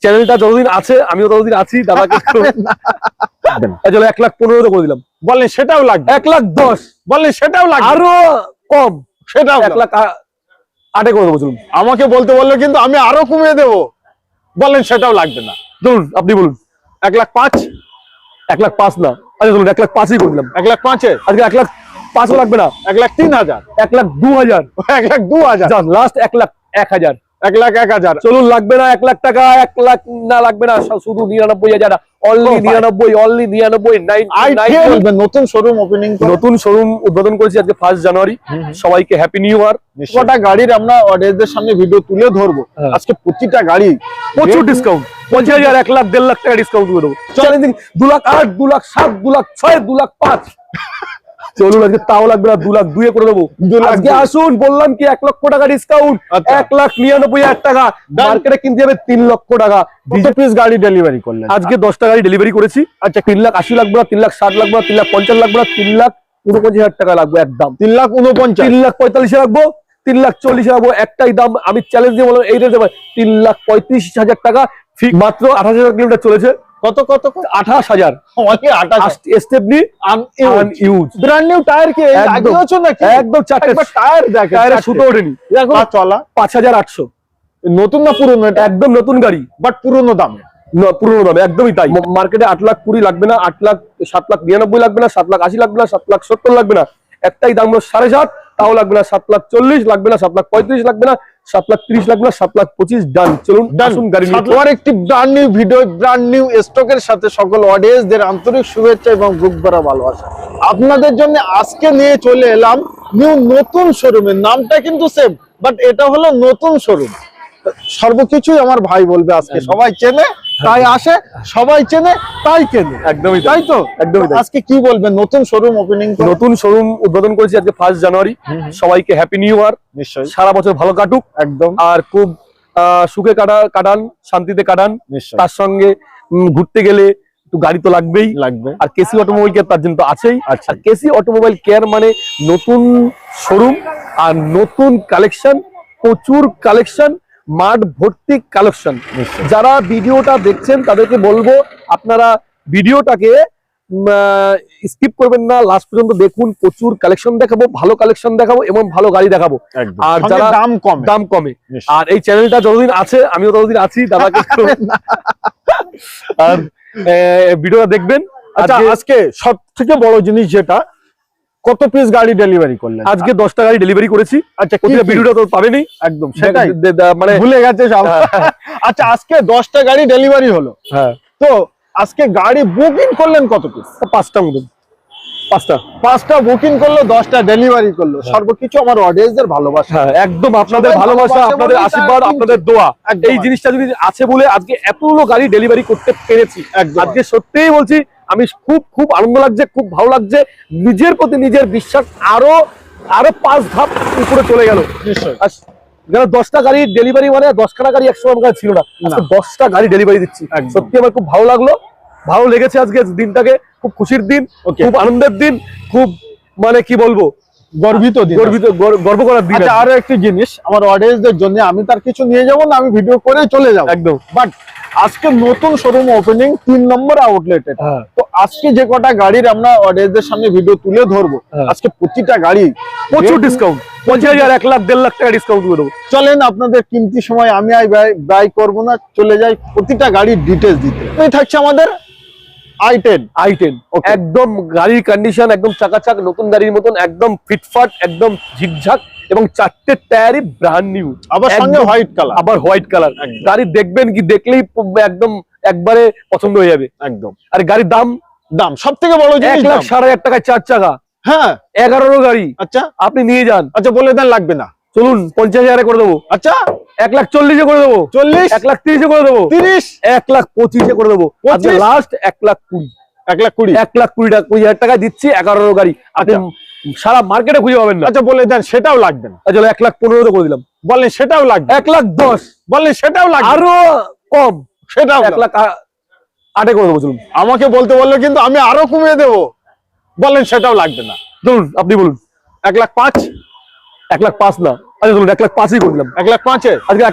চ্যানেলটা যতদিন আছে আমিও ততদিন আছি। দাদাকে চলো 1,15,000 করে দিলাম। বললেন সেটাও লাগবে। 1,10,000 বললেন সেটাও লাগবে। আরো কম, সেটাও 1,08,000 করে দেবো। চলুন আমাকে বলতে বললো কিন্তু আমি আরো কমিয়ে দেবো। বললেন সেটাও লাগবে না। চলুন আপনি বলুন। 1,05,000। 1,05,000 না, আচ্ছা চলুন 1,05,000 করে দিলাম। 1,05,000 আজকে 1,05,000 লাগবে না, 1,03,000 1,02,000 1,02,000 যান, লাস্ট 1,01,000 1,01,000 চলুন। লাগবে না 1,00,000 টাকা, 1,00,000 না লাগবে না, শুধু 99,000, অনলি 99, অনলি 99। নতুন শোরুম ওপেনিং, নতুন শোরুম উদ্বোধন করেছি আজকে 1 জানুয়ারি। সবাইকে হ্যাপি নিউ ইয়ার। কটা গাড়ির আমরা অডিয়েন্সদের সামনে ভিডিও তুলে ধরবো আজকে। প্রতিটা গাড়ি প্রচুর ডিসকাউন্ট, 50,000, 1,00,000, 1,50,000 টাকা ডিসকাউন্ট করে দেবো। চ্যালেঞ্জিং 2,08,000, 2,07,000, 2,06,000, 2,05,000 চলুন আজকে তাও লাগবে না, 2,02,000 করে দেবো। আজকে আসুন, বললাম কি 1 লক্ষ টাকা ডিসকাউন্ট, 1,99,000 টাকা। মার্কেটে কিনতে যাবে 3 লক্ষ টাকা। পিস গাড়ি ডেলিভারি করলেন আজকে 10টা গাড়ি ডেলিভারি করেছি। আচ্ছা 3,80,000 লাগবে না, 3,60,000 লাগবে না, 3,50,000 লাগবে না, 3,49,000 টাকা লাগবে একদম। 3,49,000, 3,45,000 রাখবো, 3,40,000 রাখবো, একটাই দাম। আমি চ্যালেঞ্জ দিয়ে বললাম এই রেটে 3,35,000 টাকা। মাত্র 28,000 কিলোমিটার চলেছে। কত কত 28,000 স্টেপনি আনইউজ, ব্র্যান্ড নিউ টায়ার কি লাগিয়েছো নাকি? একদম চারটে টায়ার দেখেন, টায়ারে সুতো ওঠেনি। দেখো চলা 5,800। নতুন না পুরনো? এটা একদম নতুন গাড়ি, বাট পুরনো দামে। পুরোনো দামে, একদমই তাই। মার্কেটে 8,20,000 লাগবে না, 7,99,000 লাগবে না, 7,80,000 লাগবে না, 7,70,000 লাগবে না। একটাই দাম হলো 7,500, তাও লাগবে না 7,40,000 লাগবে না, 7,35,000 লাগবে না, 7,30,000 লাগবে না, 7,25,000 ডান। চলুন আসুন গাড়ি নিয়ে। আর একটি brand new video, brand new স্টকের সাথে সকল অডিয়েন্সদের আন্তরিক শুভেচ্ছা এবং বুক ভরা ভালোবাসা। আপনাদের জন্য আজকে নিয়ে চলে এলাম নতুন শোরুমের। নামটা কিন্তু সেম, বাট এটা হলো নতুন শোরুম। সর্বকিছুই আমার ভাই বলবে আজকে। সবাই চেনে তাই আসে, সবাই চেনে তাই কেনে। একদমই তাই তো, একদমই তাই। আজকে কি বলবেন? নতুন শোরুম ওপেনিং, নতুন শোরুম উদ্বোধন করেছি আজকে 1 জানুয়ারি। সবাইকে হ্যাপি নিউ ইয়ার। নিশ্চয়ই সারা বছর ভালো কাটুক একদম, আর খুব সুখে কাটান, শান্তিতে কাটান। নিশ্চয়ই তার সঙ্গে ঘুরতে গেলে একটু গাড়ি তো লাগবেই। আর কেসি অটোমোবাইল কেয়ার তার জন্য তো আছেই। আর কেসি অটোমোবাইল কেয়ার মানে নতুন শোরুম আর নতুন কালেকশন, প্রচুর কালেকশন, মাঠ ভর্তি কালেকশন। যারা ভিডিওটা দেখছেন তাদেরকে বলবো আপনারা ভিডিওটাকে স্কিপ করবেন না, লাস্ট পর্যন্ত দেখুন। প্রচুর কালেকশন দেখাবো, ভালো কালেকশন দেখাবো এবং ভালো গাড়ি দেখাবো। আর যারা দাম কমে, আর এই চ্যানেলটা যতদিন আছে আমিও ততদিন আছি। দাদাকে আর ভিডিওটা দেখবেন। আচ্ছা আজকে সব থেকে বড় জিনিস যেটা, কত পিস গাড়ি ডেলিভারি করলেন? আজকে 10টা গাড়ি ডেলিভারি করেছি। আচ্ছা ভিডিওটা তো পাবেনি একদম, সেটাই মানে ভুলে গেছে সব। আচ্ছা আজকে 10টা গাড়ি ডেলিভারি হলো। হ্যাঁ, তো আজকে গাড়ি বুকিং করলেন কত পিস? 5টা মতন। 5টা বুকিং করলো, 10টা ডেলিভারি করলো। সর্বকিছু আমার অডিয়েন্সদের ভালোবাসা। হ্যাঁ একদম, আপনাদের ভালোবাসা, আপনাদের আশীর্বাদ, আপনাদের দোয়া, এই জিনিসটা যদি আছে বলে আজকে এতগুলো গাড়ি ডেলিভারি করতে পেরেছি। আজকে সত্যিই বলছি আমি খুব খুব আনন্দ লাগছে, খুব ভালো লাগছে। নিজের প্রতি নিজের বিশ্বাস আরো 5 ধাপ উপরে চলে গেল। নিশ্চয়ই 10টা গাড়ি ডেলিভারি মানে 10খানা গাড়ি একসময় আমার কাছে ছিল না, 10টা গাড়ি ডেলিভারি দিচ্ছি। সত্যি আমার খুব ভালো লাগলো, ভালো লেগেছে। আজকে দিনটাকে খুব খুশির দিন, খুব আনন্দের দিন, খুব মানে কি বলবো, গর্বিত দিন, গর্ব করার দিন। আচ্ছা আরো একটি জিনিস আমার অডিয়েন্সদের জন্য, আমি তার কিছু নিয়ে যাবো না, আমি ভিডিও করে চলে যাবো একদম। বাট আজকে নতুন শোরুম ওপেনিং 3 নম্বর আউটলেট। তো আজকে যে কটা গাড়ির আমরা অডিয়েন্সদের সামনে ভিডিও তুলে ধরবো আজকে, প্রতিটা গাড়ি প্রচুর ডিসকাউন্ট, 50,000, 1,00,000, 1,50,000 টাকা ডিসকাউন্ট করে দেবো। চলেন আপনাদের কিমতি সময় আমি ব্যয় করবো না, চলে যাই প্রতিটা গাড়ির ডিটেলস দিতে। থাকছে আমাদের i10 একদম গাড়ির কন্ডিশন একদম চাকাচাক, নতুন গাড়ির মতন, একদম ফিটফাট, একদম ঝিকঝাক এবং 4টে টায়ারই ব্র্যান্ড নিউ, আবার সঙ্গে হোয়াইট কালার। গাড়ি দেখবেন কি, দেখলেই একদম একবারে পছন্দ হয়ে যাবে একদম। আর গাড়ির দাম সব থেকে বড় জিনিস, 1,07,000 টাকায় 4 চাকা। হ্যাঁ 11 গাড়ি। আচ্ছা আপনি নিয়ে যান। আচ্ছা বলে দেন, লাগবে না। চলুন 50,000 করে দেবো। আচ্ছা 1,40,000 করে দেবো। 40, 1,30,000 করে দেবো। 30, 1,25,000 করে দেবো। লাস্ট 1,20,000, 1,20,000 টাকা দিচ্ছি 11 গাড়ি। আপনি সারা মার্কেটে খুঁজে পাবেন না। আচ্ছা বলে দেন সেটাও লাগবে না। চলো 1,15,000 করে দিলাম। বললেন সেটাও লাগবে। 1,10,000 বললেন সেটাও লাগবে। আরো কম, সেটাও 1,08,000 করে দেবো। চলুন আমাকে বলতে বললো কিন্তু আমি আরো কমিয়ে দেবো। বললেন সেটাও লাগবে না। চলুন আপনি বলুন। 1,05,000, 1,05,000 না, আচ্ছা চলুন 1,05,000 করে দিলাম। 1,05,000 আজকে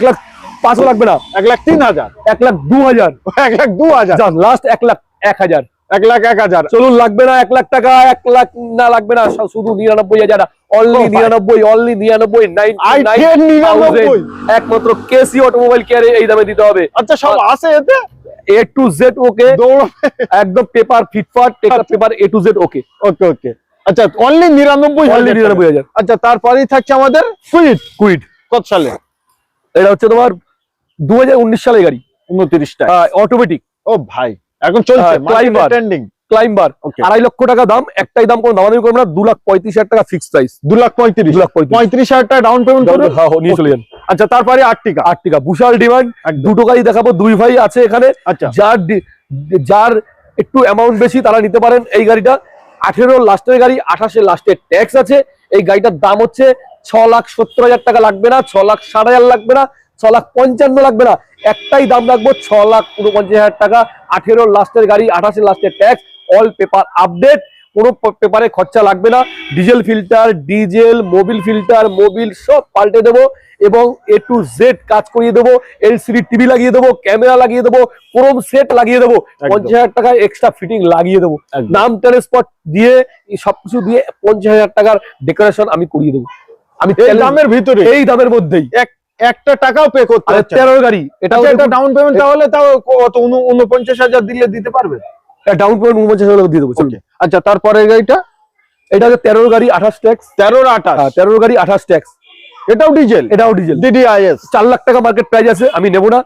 5ও লাগবে না, 1,03,000, 1,02,000, 1,02,000, লাস্ট 1,01,000। 1,01,000। চলুন, লাগবে না 1 লাখ টাকা, 1 লাখ না লাগবে না, শুধু 99,000, অনলি 99, অনলি 99,99,000, একমাত্র কেসি অটোমোবাইল কেয়ারে এই দামে দিতে হবে। আচ্ছা, সব আছে এতে A to Z ওকে, একদম পেপার ফিটফাট, paper A to Z okay. Okay okay. আচ্ছা, অনলি 99,000। আচ্ছা, তারপরেই থাকছে আমাদের কুইড। কত সালে? এটা হচ্ছে তোমার 2019 সালের গাড়ি, 29টা অটোমেটিক। ও ভাই, এখন চলছে ট্রেন্ডিং ক্লাইম্বার। 2.5 লক্ষ টাকা দাম, একটাই দাম, কোনো দামাদামি করবে না। 2,35,000 টাকা ফিক্স প্রাইস। 2,35,000 টাকা ডাউন পেমেন্ট করে নিয়ে চলে যান। আচ্ছা, তারপরে আর্টিকা বিশাল ডিমান্ড। দুটো গাড়ি দেখাবো, দুই ভাই আছে এখানে। আচ্ছা, যার একটু অ্যামাউন্ট বেশি তারা নিতে পারেন এই গাড়িটা। 18 লাস্টের গাড়ি, 28 লাস্টের ট্যাক্স আছে। এই গাড়িটার দাম হচ্ছে 6,70,000 টাকা, লাগবে না 6,60,000 লাগবে না, 6,55,000 লাগবে না, একটাই দাম রাখবো 6,49,000 টাকা। 18 লাস্টের গাড়ি, 28 লাস্টের ট্যাক্স, অল পেপার আপডেট, কোনো পেপারে খরচা লাগবে না। Diesel filter, Mobil filter, Mobil সব পাল্টে দেবো এবং A to Z কাজ করিয়ে দেবো। LCD টিভি লাগিয়ে দেবো, ক্যামেরা লাগিয়ে দেবো, ক্রোম সেট লাগিয়ে দেবো, 50,000 টাকায় এক্সট্রা ফিটিং লাগিয়ে দেবো। নাম ট্রান্সপোর্ট দিয়ে সবকিছু দিয়ে 50,000 টাকার ডেকোরেশন আমি করিয়ে দেবো। আমি এই দামের ভিতরে, এই দামের মধ্যেই একটা টাকাও পে করতে হচ্ছে। 13 গাড়ি, এটা ডাউন পেমেন্ট তাহলে তাও কত? 49,000 দিলে দিতে পারবে? ডাউন পেমেন্ট 49,000 দিয়ে দেবো। আচ্ছা, তারপরে গাড়িটা, এটা হচ্ছে 13 গাড়ি 28 ট্যাক্স। 13 গাড়ি 28 ট্যাক্স। এটাও ডিজেল DDIS। 4 লাখ টাকা মার্কেট প্রাইস আছে, আমি নেবো না।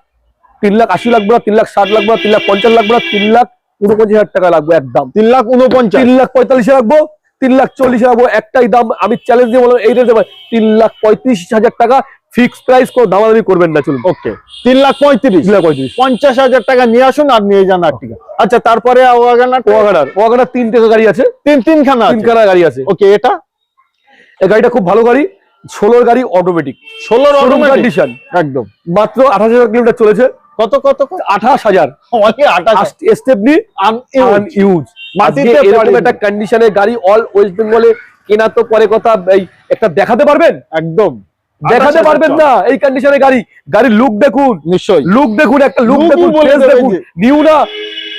3,80,000 লাগবে না, 3,60,000 লাগবে না, 3,50,000 লাগবে না, 3,49,000 টাকা লাগবে একদম। 3,49,000, 3,45,000 রাখবো, 3,40,000 রাখবো, একটাই দাম। আমি চ্যালেঞ্জ দিয়ে বললাম এই রেটে 3,35,000 টাকা ফিক্স প্রাইস, কোনো দামাদামি করবেন না। চলুন, ওকে, 3,35,000, 50,000 টাকা নিয়ে আসুন আর নিয়ে যান আর্টিকা। আচ্ছা, তারপরে ওয়াগনার 3টে গাড়ি আছে, তিনখানা গাড়ি আছে। ওকে, এই গাড়িটা খুব ভালো গাড়ি, 16 গাড়ি অটোমেটিক, 16 অটোমেটিক কন্ডিশন, একদম। মাত্র 28,000 কিলোমিটার চলেছে। কত? 28,000 স্টেপনি আনইউজ। এরকম একটা কন্ডিশনের গাড়ি অল ওয়েস্ট বেঙ্গলে কেনা তো পরে কথা, একটা দেখাতে পারবেন? একদম দেখাতে পারবেন না এই কন্ডিশনের গাড়ির লুক দেখুন, নিশ্চয়ই লুক দেখুন, একটা লুক দেখুন, নিউ না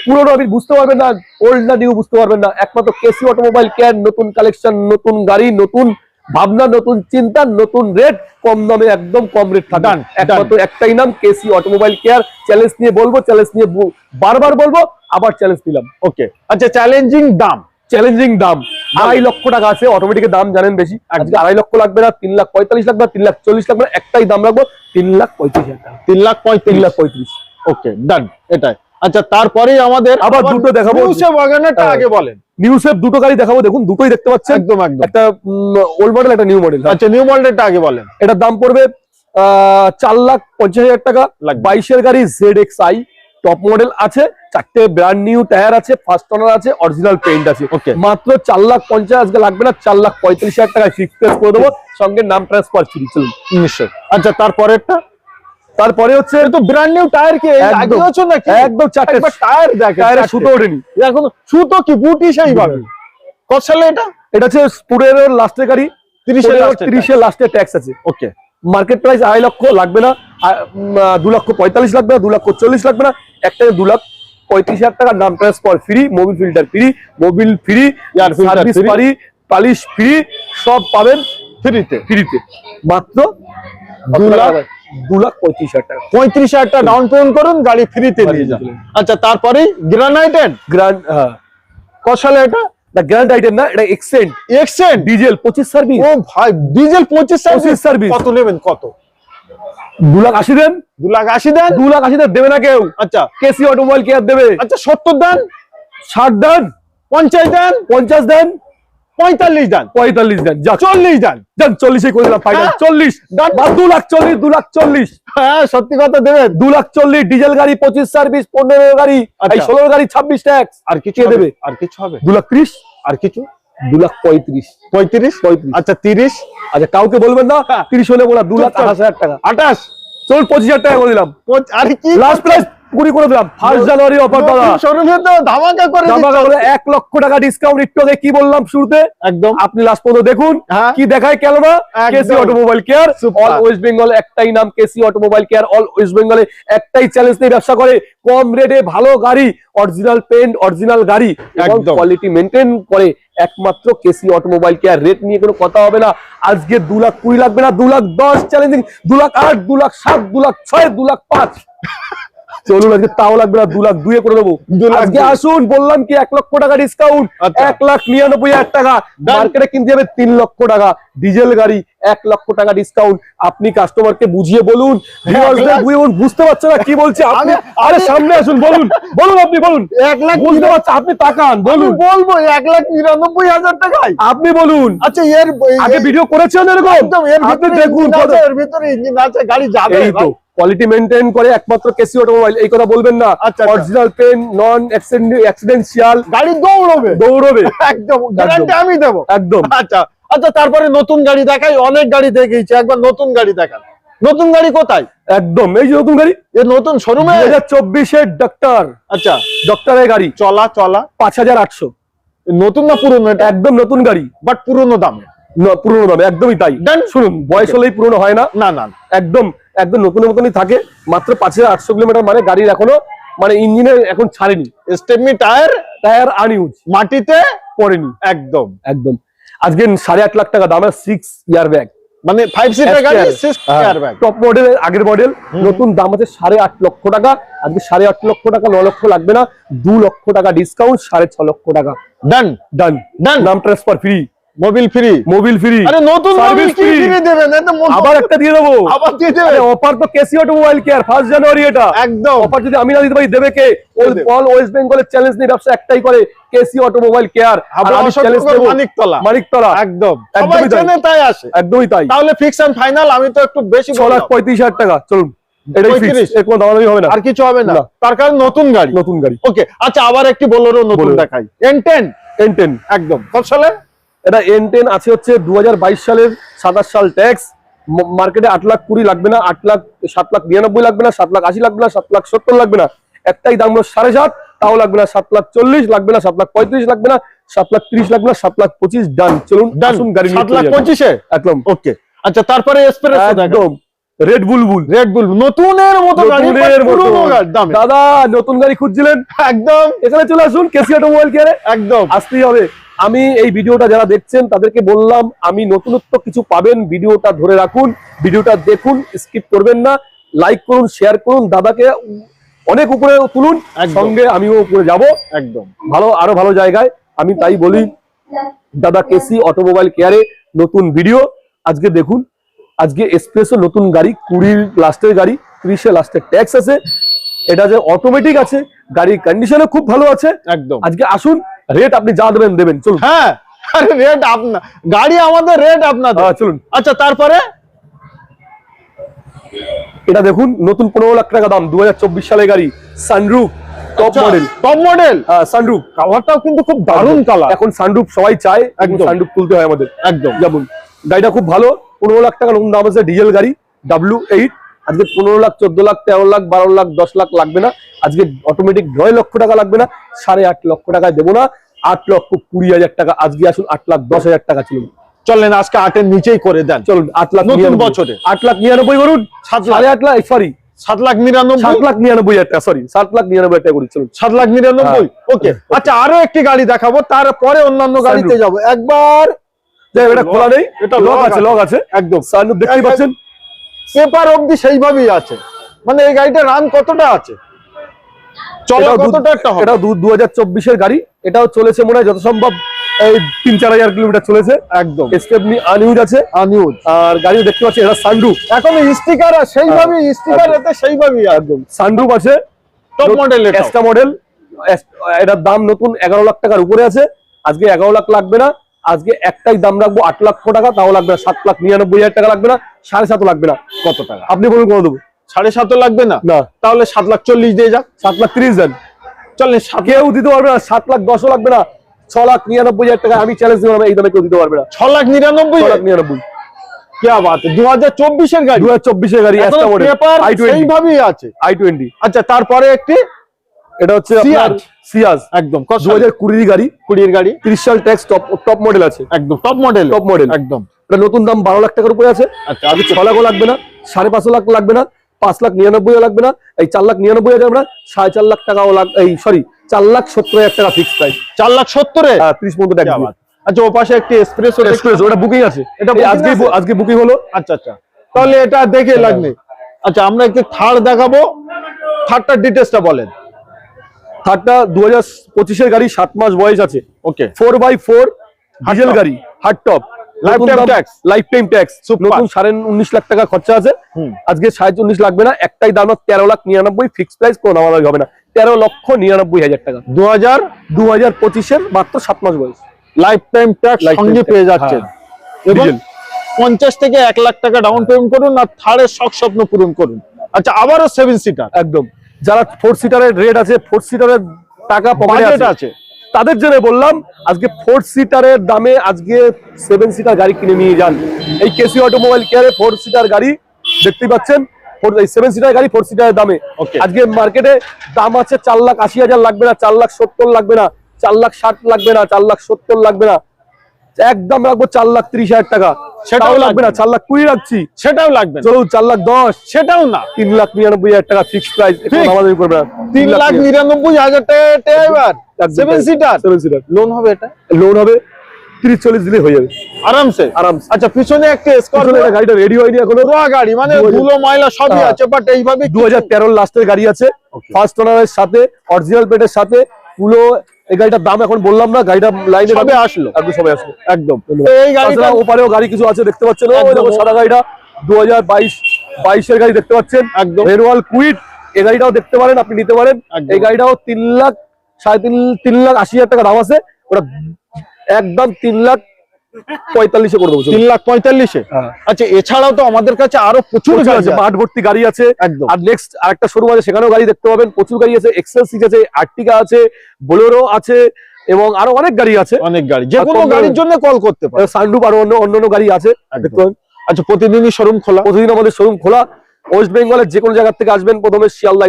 পুরোনো, আপনি বুঝতে পারবেন না, ওল্ড না নিউ বুঝতে পারবেন না। একমাত্র কেসি অটোমোবাইল কেয়ার, নতুন কালেকশন, নতুন গাড়ি, নতুন ভাবনা, নতুন চিন্তা, নতুন রেট, কম দামে, একদম কম রেট থাকে। একমাত্র একটাই নাম, কেসি অটোমোবাইল কেয়ার। চ্যালেঞ্জ নিয়ে বলবো, চ্যালেঞ্জ নিয়ে বারবার বলবো, আবার চ্যালেঞ্জ দিলাম। ওকে, আচ্ছা, চ্যালেঞ্জিং দাম 2.5 লক্ষ টাকা আছে। অটোমেটিকের দাম জানেন বেশি, আজকে 2.5 লক্ষ লাগবে না, 3,45,000 লাগবে না, 3,40,000 লাগবে না, একটাই দাম রাখবো 3,35,000 টাকা। 3,35,000। ওকে, ডান, এটাই। আচ্ছা, তারপরে আমাদের আবার দুটো দেখাবো। আগে বলেন। নিউসেফ দুটো গাড়ি দেখাবো, দেখুন দুটোই দেখতে পাচ্ছেন, একদম। একটা ওল্ড মডেল, একটা নিউ মডেল। আচ্ছা, নিউ মডেলটা আগে বলেন। এটার দাম পড়বে 4,50,000 টাকা। 22-এর গাড়ি ZXi টপ মডেল আছে, 4টে ব্র্যান্ড নিউ টায়ার আছে, ফার্স্ট ওনার আছে, অরিজিনাল পেইন্ট আছে। মাত্র 4,50,000 আজকে লাগবে না, 4,45,000 টাকায় ফিক্স প্রাইস করে দেবো, সঙ্গে নাম ট্রান্সফার ফ্রি। চলুন, নিশ্চয়। আচ্ছা, তারপরে হচ্ছে তো ব্র্যান্ড নিউ টায়ার কি আগে হচ্ছে নাকি? একদম 4টে টায়ার দেখেন, টায়ারে সুতো ওঠেনি এখন, সুতো কি বুটি সেইভাবে। কত সালে এটা হচ্ছে 15 লাস্টের গাড়ি, 30 লাস্টের ট্যাক্স আছে। ওকে, মার্কেট প্রাইস 2.5 লক্ষ লাগবে না, 2,45,000 লাগবে না, 2,40,000 লাগবে না, একটাই 2,35,000 টাকা। নাম transfer free, Mobil filter free, Mobil free, service free, polish free, সব পাবেন ফ্রিতে। মাত্র 2,35,000 টাকা। 35,000 টাকা ডাউন পেমেন্ট করুন, গাড়ি ফ্রিতে নিয়ে যান। আচ্ছা, তারপরে গ্রানাইট কত সালে? গ্র্যান্ড আইটেম না, এটা এক্সেন্ট ডিজেল 25 সার্ভিস। ও ভাই, ডিজেল 25 সার্ভিস কত নেবেন? কত? 2,80,000 দেন। 2,80,000 দেন? 2,80,000 দেবে না কেউ। আচ্ছা, কেসি অটোমোবাইল কেয়ার দেবে। আচ্ছা, 70 দেন, 60 দেন, 50 দেন, 50 দেন, 45 দেন, 45 দেন, 40 দেন, 40 করে দিলাম ফাইনাল। 40 2,40,000, 2,40,000। হ্যাঁ, সত্যি কথা দেবেন। 2,40,000 ডিজেল গাড়ি 25 সার্ভিস, 15 গাড়ি, 16 গাড়ি 26 ট্যাক্স। আর কিছু দেবে? আর কিছু হবে? 2,30,000। আর কিছু? 2,35,000। আচ্ছা, 30। আচ্ছা, কাউকে বলবেন না, 30 হলে বলা 2,28,000 টাকা। 28। চল 25,000 টাকা করে দিলাম। আর কি লাস্ট প্রাইস কুড়ি করে দিলাম, 1 জানুয়ারি অফার দাদা। শোরুমে তো ধামাকা করে ধামাকা করে 1 লক্ষ টাকা ডিসকাউন্ট। একটু আগে কি বললাম শুরুতে, একদম আপনি লাস্ট পর্যন্ত দেখুন কি দেখায় কেন না। KC automobile care, all West Bengal একটাই নাম, KC automobile care. All West বেঙ্গলে একটাই চ্যালেঞ্জ নিয়ে ব্যবসা করে, কম রেটে ভালো গাড়ি, অরিজিনাল পেন্ট, অরিজিনাল গাড়ি এবং কোয়ালিটি মেনটেন করে একমাত্র কেসি অটোমোবাইল কেয়ার। রেট নিয়ে কোনো কথা হবে না। আজকে 2,20,000 লাগবে না, 2,10,000 চ্যালেঞ্জিং, 2,08,000, 2,07,000, 2,06,000, 2,05,000। চলুন আজকে তাও লাগবে না, 2,02,000 করে দেবো। আজকে আসুন, বললাম কি 1 লক্ষ টাকা ডিসকাউন্ট, 1,99,000 টাকা। মার্কেটে কিনতে যাবে 3 লক্ষ টাকা ডিজেল গাড়ি, 1 লক্ষ টাকা ডিসকাউন্ট। আপনি কাস্টমারকে বুঝিয়ে বলুন, বুঝতে পারছে না কি বলছে আপনি। আরে সামনে আসুন, বলুন বলুন, আপনি বলুন। 1 লাখ বুঝতে পারছে, আপনি তাকান, বলুন। বলবো 1,99,000 টাকায়। আপনি বলুন। আচ্ছা, এর আগে ভিডিও করেছেন এরকম? একদম, আপনি দেখুন, এর ভিতরে ইঞ্জিন আছে, গাড়ি যাবে। এই তো কোয়ালিটি মেইনটেইন করে একমাত্র কেসি অটোমোবাইল। এই কথা বলবেন না। অরিজিনাল পেন, নন অ্যাক্সিডেন্সিয়াল, গাড়ি দৌড়বে একদম, গ্যারান্টি আমি দেব একদম। আচ্ছা আচ্ছা, তারপরে নতুন গাড়ি দেখাই। অনেক গাড়ি দেখিয়েছি, একবার নতুন গাড়ি দেখান। নতুন গাড়ি কোথায়? একদম এই যে নতুন গাড়ি, এই নতুন শোরুমে 2024 ডক্টর। আচ্ছা, ডক্টরের গাড়ি, চলা 5,800। নতুন না পুরনো? এটা একদম নতুন গাড়ি, বাট পুরনো দামে। পুরনো দামে, একদমই তাই। শুনুন, বয়স হলেই পুরনো হয় না, না না, একদম একদম নতুনের মতনই থাকে। মাত্র 5,800 কিলোমিটার, মানে গাড়ির এখনো মানে ইঞ্জিনের এখন ছাড়েনি, স্টেপনি টায়ার আনইউজ, মাটিতে পড়েনি, একদম একদম। আজকে 8.5 লাখ টাকা দামের 6 ইয়ার ব্যাগ, মানে 5 সিটার গাড়ি, 6 ইয়ার ব্যাগ, টপ মডেলের, আগের মডেল। নতুন দাম আছে 8.5 লক্ষ টাকা। আজকে 8.5 লক্ষ টাকা, 9 লক্ষ লাগবে না, 2 লক্ষ টাকা ডিসকাউন্ট, 6.5 লক্ষ টাকা। ডান ডান ডান। নাম ট্রান্সফার ফ্রি, মোবিল ফ্রি। আরে নতুন মোবিল ফ্রি দেবেন, আবার একটা দিয়ে দেবো, আবার দিয়ে দেবেন। অফার তো কেসি অটোমোবাইল কেয়ার, 1 জানুয়ারি এটা একদম। অফার যদি আমি না দিতে পারি, দেবে কে? অল ওয়েস্ট বেঙ্গলের চ্যালেঞ্জ নিয়ে ব্যবসা একটাই করে, কেসি অটোমোবাইল কেয়ার। আমি চ্যালেঞ্জ দেব মানিকতলা, একদম একদমই তাই আসে, একদমই তাই। তাহলে ফিক্স এন্ড ফাইনাল। আমি তো একটু বেশি 6,35,000 টাকা। চলুন, এটাই ফিক্স, এর কোনো দামাদামি হবে না, আর কিছু হবে না। তার কারণ নতুন গাড়ি, নতুন গাড়ি। ওকে, আচ্ছা, আবার একটি বোলেরো নতুন দেখাই, N10 একদম। কত সালে এটা? N10 আছে হচ্ছে 2022 সালের, 27 সাল ট্যাক্স। মার্কেটে 8,20,000 লাগবে না, 7,99,000 লাগবে না, 7,80,000 লাগবে না, 7,70,000 লাগবে না। একটাই দাম হলো 7.5, তাও লাগবে না 7,40,000 লাগবে না, 7,35,000 লাগবে না, 7,30,000 লাগবে না, 7,25,000। ডান। চলুন আসুন, গাড়ি 7,25,000 একদম, ওকে। আচ্ছা, তারপরে এসপ্রেসো একদম রেড বুলবুল, নতুনের মতো গাড়ি, পুরনো গাড়ি দামে। দাদা নতুন গাড়ি খুঁজছিলেন? একদম, এখানে চলে আসুন, কেসি অটোমোবাইল কেয়ারে একদম আসতেই হবে। আমি এই ভিডিওটা যারা দেখছেন তাদেরকে বললাম, আমি নতুনত্ব কিছু পাবেন, ভিডিওটা ধরে রাখুন, ভিডিওটা দেখুন, স্কিপ করবেন না, লাইক করুন, শেয়ার করুন, দাদাকে অনেক উপরে তুলুন, সঙ্গে আমিও উপরে যাব, একদম ভালো, আরো ভালো জায়গায়। আমি তাই বলি, দাদা কেসি অটোমোবাইল কেয়ারে নতুন ভিডিও আজকে দেখুন। আজকে এক্সপ্রেসও নতুন গাড়ি, 20 লাস্টের গাড়ি, 30 লাস্টের ট্যাক্স আছে। এটা যে অটোমেটিক আছে, গাড়ির কন্ডিশনও খুব ভালো আছে, একদম। আজকে আসুন, রেট আপনি যা দেবেন দেবেন। চলুন। হ্যাঁ, আরে রেট আপনার, গাড়ি আমাদের, রেট আপনাদের। চলুন। আচ্ছা, তারপরে এটা দেখুন, নতুন 15 লাখ টাকা দাম, 2024 সালের গাড়ি, সানরুফ, টপ মডেল, সানরুফ। কালারটাও কিন্তু খুব দারুণ কালার। এখন সানরুফ সবাই চায়, সানরুফ তুলতে হয় আমাদের, একদম। যেমন গাড়িটা খুব ভালো, 15 লাখ টাকা নতুন দাম আছে, ডিজেল গাড়ি, W8। আজকে 15 লাখ, 14 লাখ, 13 লাখ, 12 লাখ, 10 লাখ লাগবে না। আজকে অটোমেটিক 9 লক্ষ টাকা লাগবে না, 8.5 লক্ষ টাকায় দেবো না, 8,20,000 টাকা। আজকে আসুন, 8,10,000 টাকা ছিল। চলেন আজকে 8-এর নিচেই করে দেন। চলুন, 8 লাখ নতুন বছরে 8,99,000 করুন, 7.5 লাখ, সরি 7,99,000 টাকা, সরি 7,99,000 টাকা করি। চলুন, 7,99,000, ওকে। আচ্ছা, আরো একটি গাড়ি দেখাবো, তারপরে অন্যান্য গাড়িতে যাবো। একবার এটা খোলা নেই, এটা লক আছে, একদম। সানরুফ দেখতে পাচ্ছেন, পেপার অবধি সেইভাবেই আছে। মানে এই গাড়িটা রান কতটা আছে, চলো কতটা একটা হবে? এটা 2024 এর গাড়ি, এটাও চলেছে মনে হয় যত সম্ভব এই 3-4 হাজার কিলোমিটার চলেছে, একদম। স্টেপনি আনইউজ আছে, আনইউজ। আর গাড়ি দেখতে পাচ্ছি, এটা সানরুফ, এখন স্টিকার সেইভাবেই, স্টিকার এতে সেইভাবেই, একদম। সানরুফ আছে, টপ মডেল, এক্সট্রা মডেল। এটার দাম নতুন 11 লাখ টাকার উপরে আছে। আজকে 11 লাখ লাগবে না, আজকে একটাই দাম রাখবো 8 লক্ষ টাকা, তাও লাগবে না 7,99,000 টাকা লাগবে না, 7.5 লাগবে না। কত টাকা আপনি বলুন, কত দেবো? 7.5 লাগবে না, তাহলে 7,40,000 দিয়ে যাক, 7,30,000 দেন। চলেন, কেউ দিতে পারবে না, 7,10,000 লাগবে না, 6,99,000 টাকা। আমি চ্যালেঞ্জ দিলাম, এই দামে কেউ দিতে পারবে না। 6,99,000, 6,99,000। क्या बात है 2024 এর গাড়ি 2024 এর গাড়ি একটা মডেল পেপার i20 সেইভাবেই আছে i20 আচ্ছা তারপরে একটি এটা হচ্ছে আপনার সিয়াজ একদম 2020 এর গাড়ি 20 এর গাড়ি 30 সাল ট্যাক্স টপ মডেল আছে একদম টপ মডেল একদম এটা নতুন দাম 12 লাখ টাকার উপরে আছে আচ্ছা আগে 6 লাখও লাগবে না 5.5 লাখ লাগবে না 5,99,000 লাগবে না এই 4,99,000 না 4.5 লাখ টাকাও এই সরি 4,70,000 টাকা ফিক্স প্রাইস 4,70,000 হ্যাঁ 30 পর্যন্ত ট্যাক্স আচ্ছা ও পাশে একটি এক্সপ্রেস ওটা বুকিং আছে এটা আজকে বুকিং হলো আচ্ছা আচ্ছা তাহলে এটা দেখে লাগবে আচ্ছা আমরা একটু থার্ড দেখাবো থার্ডটার ডিটেইলসটা বলেন থার্ডটা 2025 এর গাড়ি 7 মাস বয়স আছে ওকে 4x4 ডিজেল গাড়ি hard top life time tax নতুন 19.5 লাখ টাকা খরচা আছে আজকে 19.5 লাগবে না একটাই দাম 13,99,000 ফিক্স প্রাইস কোনো নামানো হবে না 13,99,000 টাকা 2025 এর মাত্র 7 মাস বয়স লাইফ টাইম ট্যাক্স সঙ্গে পেয়ে যাচ্ছেন এবং 50 থেকে 1 লাখ টাকা ডাউন পেমেন্ট করুন আর থার্ডের শখ স্বপ্ন পূরণ করুন আচ্ছা আবারও 7 সিটার একদম যারা 4 সিটারের রেট আছে 4 সিটারের টাকা পকেটে আছে তাদের জন্য বললাম আজকে 4 সিটারের দামে আজকে 7 সিটার গাড়ি কিনে নিয়ে যান এই কেসি অটোমোবাইল কেয়ারে 4 সিটার গাড়ি দেখতে পাচ্ছেন 7 সিটার গাড়ি 4 সিটারের দামে আজকে মার্কেটে দাম আছে 4,80,000 লাগবে না 4,70,000 লাগবে না 4,60,000 লাগবে না 4,70,000 লাগবে না একদম রাখবো 4,30,000 টাকা সেটাও লাগবে না 4,20,000 রাখছি সেটাও লাগবে না চলুন 4,10,000 সেটাও না 3,99,000 টাকা ফিক্স প্রাইস আমাদের করবে 3,99,000 টাকা এবার 7 সিটার লোন হবে এটা লোন হবে 30-40 দিলে হয়ে যাবে আরামসে আচ্ছা পিছনে একটা স্করপিও গাড়িটা রেডি হয়নি এখনো পুরো গাড়ি মানে ধুলো ময়লা সবই আছে বাট এইভাবে 2013 লাস্টের গাড়ি আছে ফার্স্ট ওনারের সাথে অরিজিনাল প্লেটের সাথে পুরো এই গাড়িটার দাম এখন বললাম না গাড়িটা লাইনে সবে আসলো একদম সবে আসলো একদম এই গাড়িটা ওপারেও গাড়ি কিছু আছে দেখতে পাচ্ছেন ওই দেখো সাদা গাড়িটা 2022 এর গাড়ি দেখতে পাচ্ছেন একদম রেনওয়াল কুইট এই গাড়িটাও দেখতে পারেন আপনি নিতে পারেন এই গাড়িটাও 3,80,000 টাকা দাম আছে ওটা একদম 3,45,000 করে দেবো 3,45,000 আচ্ছা এছাড়াও তো আমাদের কাছে আরো প্রচুর গাড়ি আছে মাঠ ভর্তি গাড়ি আছে আর নেক্সট আরেকটা শোরুম আছে সেখানেও গাড়ি দেখতে পাবেন প্রচুর গাড়ি আছে এক্সেল সিক্স আছে আর্টিকা আছে বোলেরো আছে এবং আরো অনেক গাড়ি আছে অনেক গাড়ি যে কোনো গাড়ির জন্য কল করতে পারেন সানরুফ আর অন্যান্য গাড়ি আছে দেখতে পাবেন আচ্ছা প্রতিদিনই শোরুম খোলা প্রতিদিন আমাদের শোরুম খোলা ওয়েস্ট বেঙ্গলের যে কোনো জায়গা থেকে আসবেন প্রথমে শিয়ালদা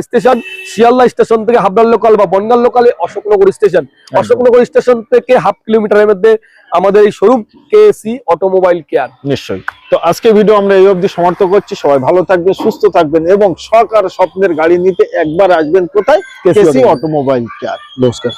স্টেশন থেকে হাবড়ার লোকাল বা বনগাঁ লোকালে অশোকনগর স্টেশন থেকে হাফ কিলোমিটারের মধ্যে আমাদের এই শোরুম কেসি অটোমোবাইল কেয়ার নিশ্চয়ই তো আজকে ভিডিও আমরা এই অবধি সমাপ্ত করছি সবাই ভালো থাকবেন সুস্থ থাকবেন এবং শখ আর স্বপ্নের গাড়ি নিতে একবার আসবেন কোথায় কেসি অটোমোবাইল কেয়ার নমস্কার।